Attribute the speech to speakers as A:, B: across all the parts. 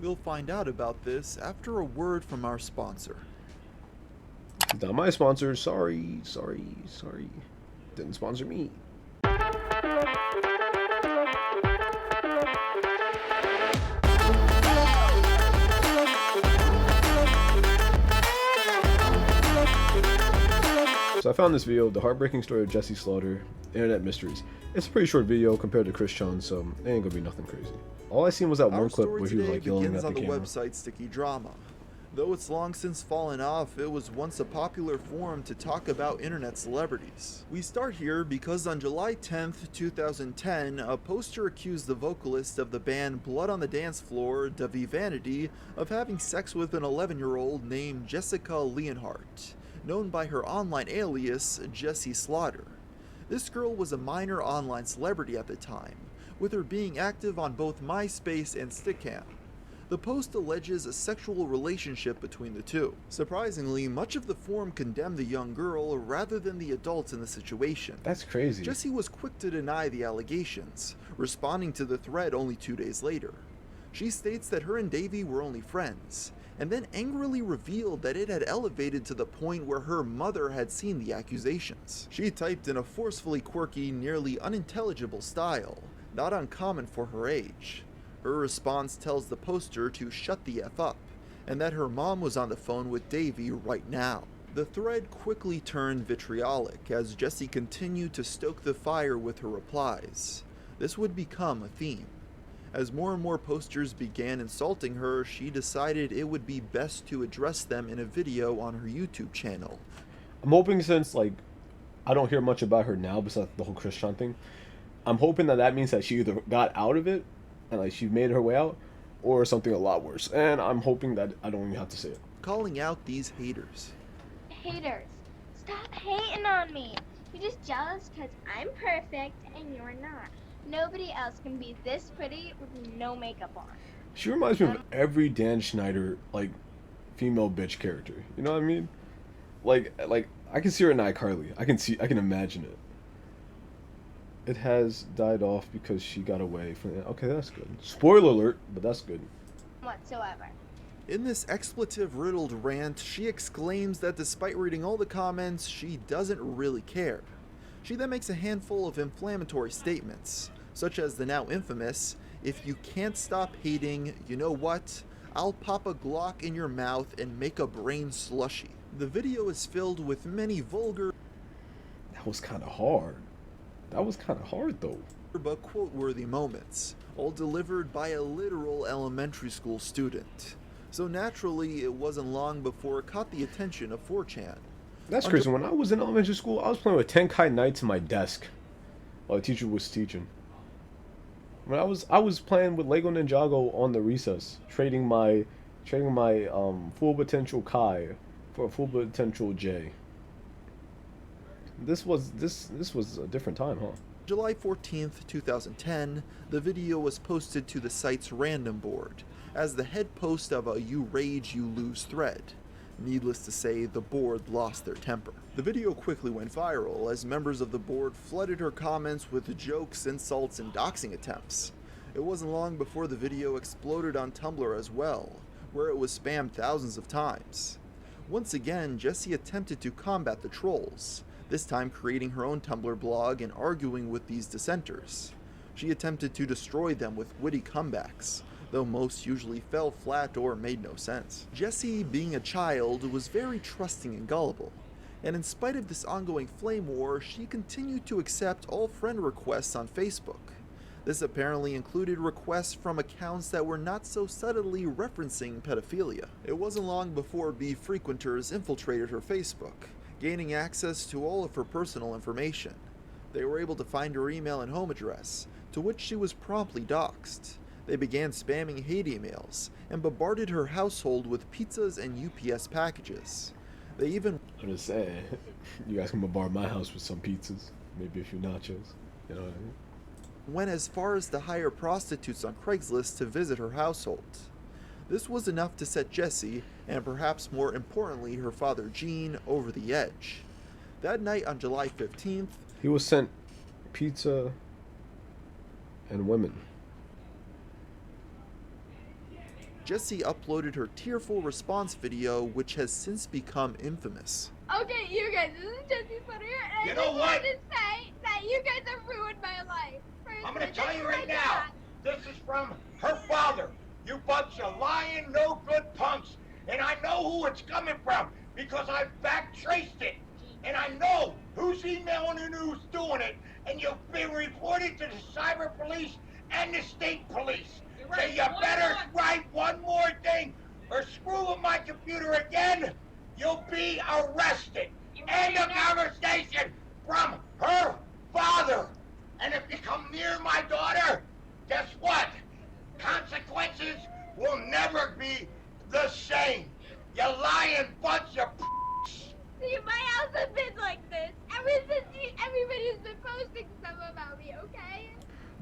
A: We'll find out about this after a word from our sponsor.
B: Not my sponsor. Sorry. Didn't sponsor me. So I found this video, The Heartbreaking Story of Jessie Slaughter, Internet Mysteries. It's a pretty short video compared to Chris Chun's, so it ain't gonna be nothing crazy. All I seen was that one clip where he was like yelling at the camera.
A: Our story today begins on the website Sticky Drama. Though it's long since fallen off, it was once a popular forum to talk about internet celebrities. We start here because on July 10th, 2010, a poster accused the vocalist of the band Blood on the Dance Floor, Davi Vanity, of having sex with an 11-year-old named Jessica Leonhardt, known by her online alias, Jessie Slaughter. This girl was a minor online celebrity at the time, with her being active on both MySpace and Stickam. The post alleges a sexual relationship between the two. Surprisingly, much of the forum condemned the young girl rather than the adults in the situation.
B: That's crazy.
A: Jessie was quick to deny the allegations, responding to the thread only 2 days later. She states that her and Davey were only friends, and then angrily revealed that it had elevated to the point where her mother had seen the accusations. She typed in a forcefully quirky, nearly unintelligible style, not uncommon for her age. Her response tells the poster to shut the F up, and that her mom was on the phone with Davey right now. The thread quickly turned vitriolic as Jessie continued to stoke the fire with her replies. This would become a theme. As more and more posters began insulting her, she decided it would be best to address them in a video on her YouTube channel.
B: I'm hoping, since I don't hear much about her now besides the whole Chris Chun thing, I'm hoping that means that she either got out of it and she made her way out, or something a lot worse. And I'm hoping that I don't even have to say it.
A: Calling out these haters.
C: Haters, stop hating on me. You're just jealous because I'm perfect and you're not. Nobody else can be this pretty with no makeup on.
B: She reminds me of every Dan Schneider, female bitch character. You know what I mean? Like I can see her in iCarly. I can imagine it. It has died off because she got away from it. Okay, that's good. Spoiler alert, but that's good.
C: Whatsoever.
A: In this expletive-riddled rant, she exclaims that despite reading all the comments, she doesn't really care. She then makes a handful of inflammatory statements, such as the now infamous, "If you can't stop hating, you know what? I'll pop a Glock in your mouth and make a brain slushy." The video is filled with many vulgar
B: That was kind of hard. Though.
A: but quote-worthy moments, all delivered by a literal elementary school student. So naturally, it wasn't long before it caught the attention of 4chan.
B: That's crazy. When I was in elementary school, I was playing with Tenkai Knights in my desk while the teacher was teaching. When I was playing with Lego Ninjago on the recess, trading my full potential Kai for a full potential J. This was a different time, huh?
A: July 14th, 2010, the video was posted to the site's random board as the head post of a "You Rage, You Lose" thread. Needless to say, the board lost their temper. The video quickly went viral as members of the board flooded her comments with jokes, insults, and doxing attempts. It wasn't long before the video exploded on Tumblr as well, where it was spammed thousands of times. Once again, Jessie attempted to combat the trolls, this time creating her own Tumblr blog and arguing with these dissenters. She attempted to destroy them with witty comebacks, though most usually fell flat or made no sense. Jessie, being a child, was very trusting and gullible, and in spite of this ongoing flame war, she continued to accept all friend requests on Facebook. This apparently included requests from accounts that were not so subtly referencing pedophilia. It wasn't long before frequenters infiltrated her Facebook, gaining access to all of her personal information. They were able to find her email and home address, to which she was promptly doxxed. They began spamming hate emails and bombarded her household with pizzas and UPS packages. They even
B: I'm just saying, you guys can bombard my house with some pizzas, maybe a few nachos. You know what I mean?
A: went as far as to hire prostitutes on Craigslist to visit her household. This was enough to set Jessie, and perhaps more importantly her father Gene, over the edge. That night on July 15th,
B: he was sent pizza and women.
A: Jessie uploaded her tearful response video, which has since become infamous.
C: Okay, you guys, this is Jessie Footer, and
D: You
C: I
D: know
C: just
D: what?
C: wanted to say that you guys have ruined my life. First,
D: I'm gonna
C: this
D: tell
C: is
D: you
C: my
D: right now.
C: dad.
D: This is from her father. You bunch of lying, no good punks. And I know who it's coming from because I've backtraced it. And I know who's emailing and who's doing it. And you've been reported to the cyber police and the state police. So you better write one more thing or screw with my computer again. You'll be arrested. End of conversation from her father. And if you come near my daughter, guess what? Consequences will never be the same. You lying bunch of
C: See, my house has been like this ever since everybody's been posting stuff about me, okay?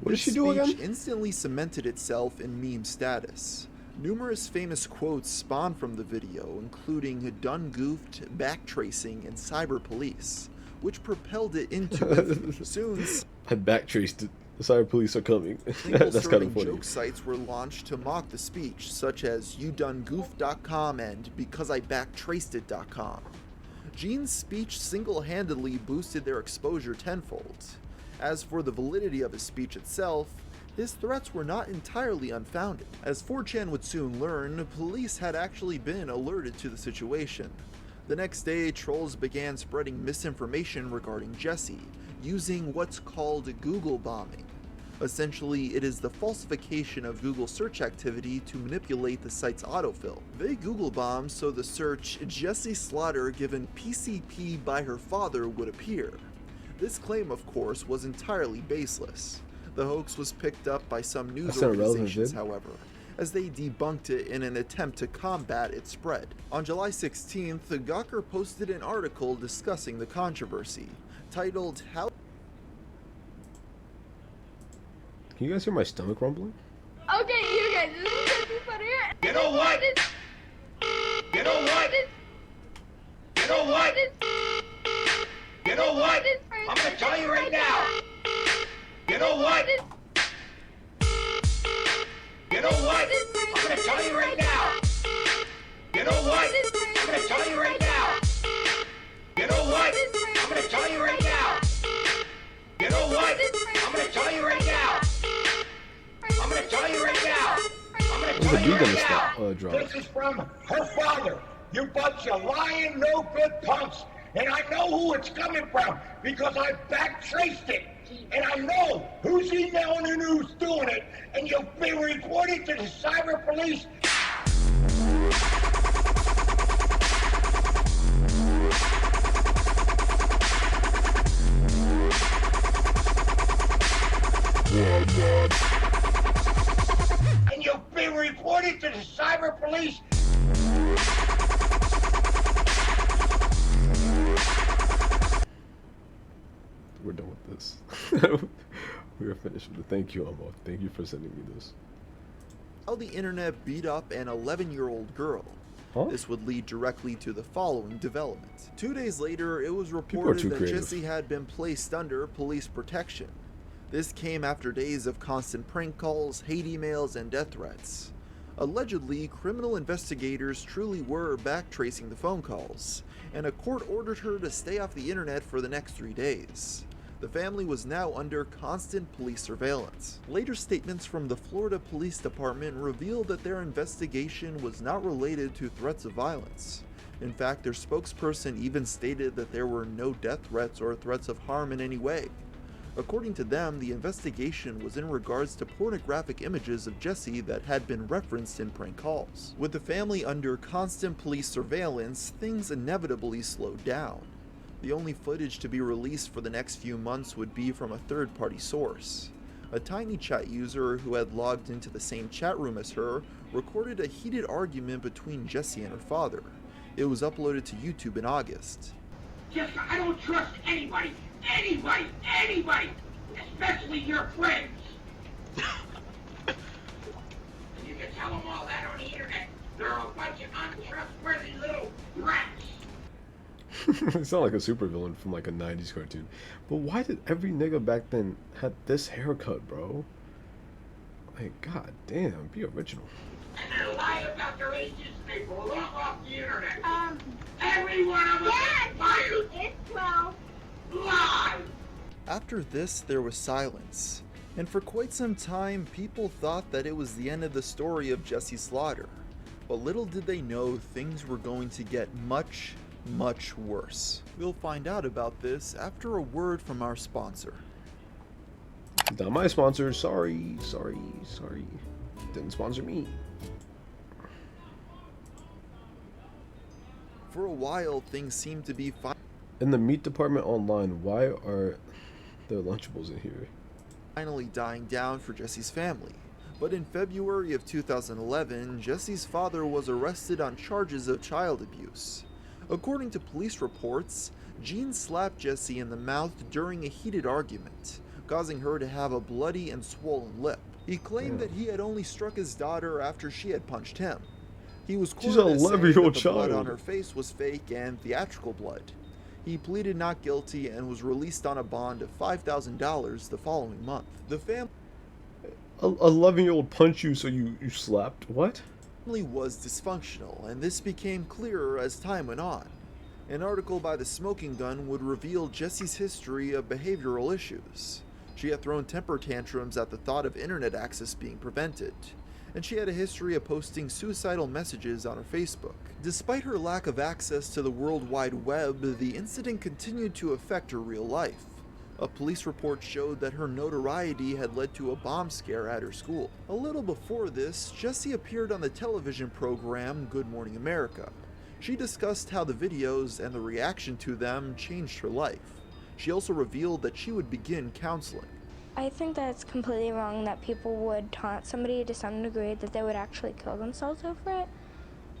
B: What did she
A: This
B: do
A: speech
B: again?
A: instantly cemented itself in meme status. Numerous famous quotes spawned from the video, including "done goofed," "backtracing," and "cyber police," which propelled it into infamy. Soon,
B: I backtraced it. The cyber police are coming. That's kind of
A: single-serving
B: funny.
A: joke sites were launched to mock the speech, such as youdongoofed.com and becauseIbacktracedit.com. Gene's speech single-handedly boosted their exposure tenfold. As for the validity of his speech itself, his threats were not entirely unfounded. As 4chan would soon learn, police had actually been alerted to the situation. The next day, trolls began spreading misinformation regarding Jessie, using what's called Google bombing. Essentially, it is the falsification of Google search activity to manipulate the site's autofill. They Google bombed so the search "Jessie Slaughter given PCP by her father" would appear. This claim, of course, was entirely baseless. The hoax was picked up by some news
B: That's not relevant,
A: organizations,
B: dude.
A: however, as they debunked it in an attempt to combat its spread. On July 16th, Gawker posted an article discussing the controversy, titled "How..."
B: Can you guys hear my stomach rumbling?
C: Okay, you guys, this is Jessie Footer, and
D: You
C: I
D: know
C: just
D: what?
C: wanted to
D: You know what? You know what? You know what? I'm gonna tell you right now. You know what? You know what? I'm gonna tell you right now. You know what? I'm gonna tell you right now. You know what? I'm gonna tell you right now. You know what? I'm gonna tell you right now. I'm gonna tell you right now. I'm gonna
B: When's the
D: tell you
B: beat gonna
D: right
B: stop?
D: now.
B: Drop.
D: This is from her father. You bunch of lying, no good punks. And I know who it's coming from because I backtraced it. And I know who's emailing and who's doing it. And you've been reported to the cyber police. And you've been reported to the cyber police.
B: We're done with this. We are finished with it. Thank you, Amo. Thank you for sending me this.
A: How the internet beat up an 11-year-old girl.
B: Huh?
A: This would lead directly to the following development. 2 days later, it was
B: People are
A: reported
B: too
A: that
B: creative.
A: Jessie had been placed under police protection. This came after days of constant prank calls, hate emails, and death threats. Allegedly, criminal investigators truly were backtracing the phone calls, and a court ordered her to stay off the internet for the next 3 days. The family was now under constant police surveillance. Later statements from the Florida Police Department revealed that their investigation was not related to threats of violence. In fact, their spokesperson even stated that there were no death threats or threats of harm in any way. According to them, the investigation was in regards to pornographic images of Jessie that had been referenced in prank calls. With the family under constant police surveillance, things inevitably slowed down. The only footage to be released for the next few months would be from a third-party source. A tiny chat user who had logged into the same chat room as her recorded a heated argument between Jessie and her father. It was uploaded to YouTube in August.
D: Jessica, I don't trust anybody, especially your friends. You can tell them all that on the internet. They're a bunch of untrustworthy little brats.
B: It sounds like a supervillain from like a 90s cartoon. But why did every nigga back then have this haircut, bro? Like, god damn, be original.
D: And then lie about their ages and they belong off the internet. Every one of them fired.
C: It's 12.
D: Lie!
A: After this, there was silence, and for quite some time, people thought that it was the end of the story of Jessie Slaughter. But little did they know things were going to get much, much worse. We'll find out about this after a word from our sponsor.
B: Not my sponsor. Sorry. Didn't sponsor me.
A: For a while, things seemed to be fine.
B: In the meat department online, why are there Lunchables in here?
A: Finally dying down for Jessie's family. But in February of 2011, Jessie's father was arrested on charges of child abuse. According to police reports, Gene slapped Jessie in the mouth during a heated argument, causing her to have a bloody and swollen lip. He claimed that he had only struck his daughter after she had punched him. He was
B: She's
A: quoted
B: an
A: as saying
B: 11-year-old
A: that the blood
B: child.
A: on her face was fake and theatrical blood. He pleaded not guilty and was released on a bond of $5,000 the following month. The family
B: 11-year-old punch you, so you slapped? What?
A: was dysfunctional, and this became clearer as time went on. An article by The Smoking Gun would reveal Jessie's history of behavioral issues. She had thrown temper tantrums at the thought of internet access being prevented, and she had a history of posting suicidal messages on her Facebook. Despite her lack of access to the World Wide Web, the incident continued to affect her real life. A police report showed that her notoriety had led to a bomb scare at her school. A little before this, Jessie appeared on the television program Good Morning America. She discussed how the videos and the reaction to them changed her life. She also revealed that she would begin counseling.
E: I think that it's completely wrong that people would taunt somebody to some degree that they would actually kill themselves over it.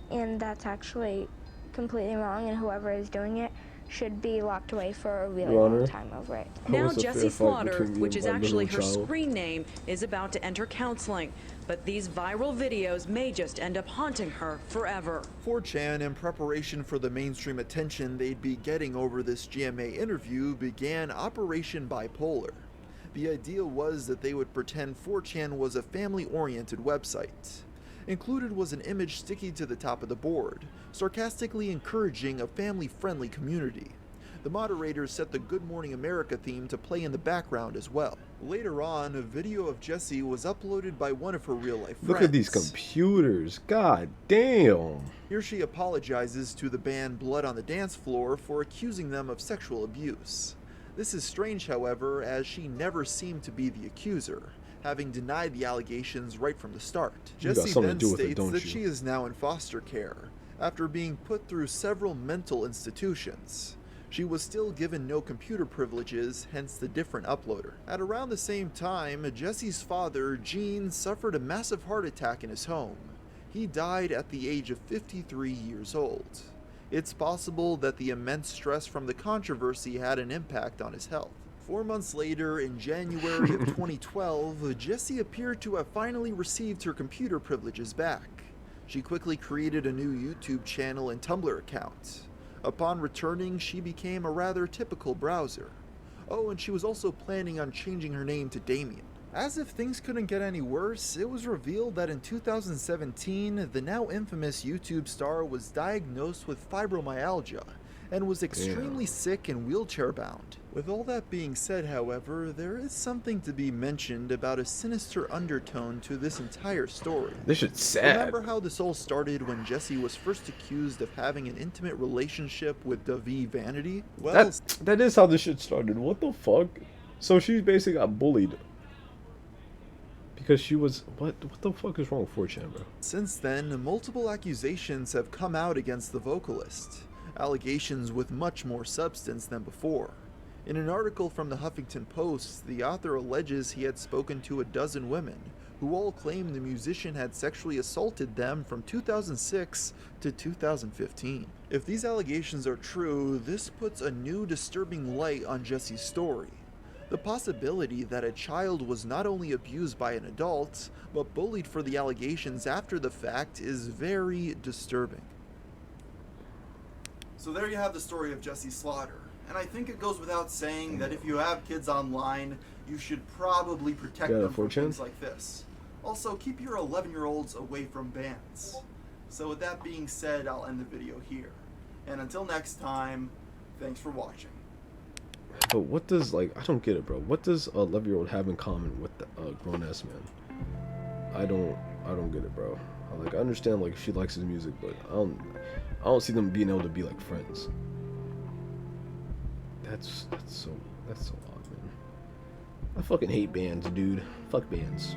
E: And that's actually completely wrong, and whoever is doing it should be locked away for a really
B: Your
E: long
B: Honor,
E: time over it.
B: How
F: Now
B: was a
F: Jessie
B: fair fight
F: Slaughter,
B: between me
F: which
B: and
F: is
B: my
F: actually
B: little
F: her
B: child?
F: screen name, is about to enter counseling. But these viral videos may just end up haunting her forever.
A: 4chan, in preparation for the mainstream attention they'd be getting over this GMA interview, began Operation Bipolar. The idea was that they would pretend 4chan was a family-oriented website. Included was an image sticky to the top of the board, sarcastically encouraging a family-friendly community. The moderators set the Good Morning America theme to play in the background as well. Later on, a video of Jessie was uploaded by one of her real-life friends.
B: Look at these computers. God damn.
A: Here she apologizes to the band Blood on the Dance Floor for accusing them of sexual abuse. This is strange, however, as she never seemed to be the accuser, having denied the allegations right from the start.
B: You got
A: Jessie
B: something
A: then
B: to do with it,
A: states
B: don't
A: that
B: you?
A: she is now in foster care, after being put through several mental institutions. She was still given no computer privileges, hence the different uploader. At around the same time, Jessie's father, Gene, suffered a massive heart attack in his home. He died at the age of 53 years old. It's possible that the immense stress from the controversy had an impact on his health. 4 months later, in January of 2012, Jessie appeared to have finally received her computer privileges back. She quickly created a new YouTube channel and Tumblr account. Upon returning, she became a rather typical browser. Oh, and she was also planning on changing her name to Damien. As if things couldn't get any worse, it was revealed that in 2017, the now infamous YouTube star was diagnosed with fibromyalgia and was extremely sick and wheelchair-bound. With all that being said, however, there is something to be mentioned about a sinister undertone to this entire story.
B: This shit's sad.
A: Remember how this all started when Jessie was first accused of having an intimate relationship with Davi Vanity? Well,
B: That is how this shit started. What the fuck? So she basically got bullied. Because she was... What the fuck is wrong with 4chan, bro?
A: since then, multiple accusations have come out against the vocalist. Allegations with much more substance than before. In an article from the Huffington Post, the author alleges he had spoken to a dozen women, who all claim the musician had sexually assaulted them from 2006 to 2015. If these allegations are true, this puts a new disturbing light on Jessie's story. The possibility that a child was not only abused by an adult, but bullied for the allegations after the fact is very disturbing. So there you have the story of Jessie Slaughter. And I think it goes without saying that if you have kids online, you should probably protect
B: Yeah,
A: them from
B: 4chan?
A: things like this. Also, keep your 11-year-olds away from bands. So with that being said, I'll end the video here. And until next time, thanks for watching.
B: But what does, like, I don't get it, bro. What does a 11-year-old have in common with a grown-ass man? I don't get it, bro. Like, I understand, like, if she likes his music, but I don't see them being able to be like friends. That's so odd, man. I fucking hate bands, dude. Fuck bands.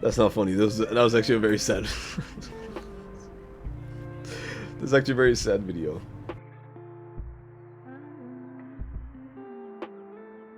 B: That's not funny. That was actually a very sad. This is actually a very sad video.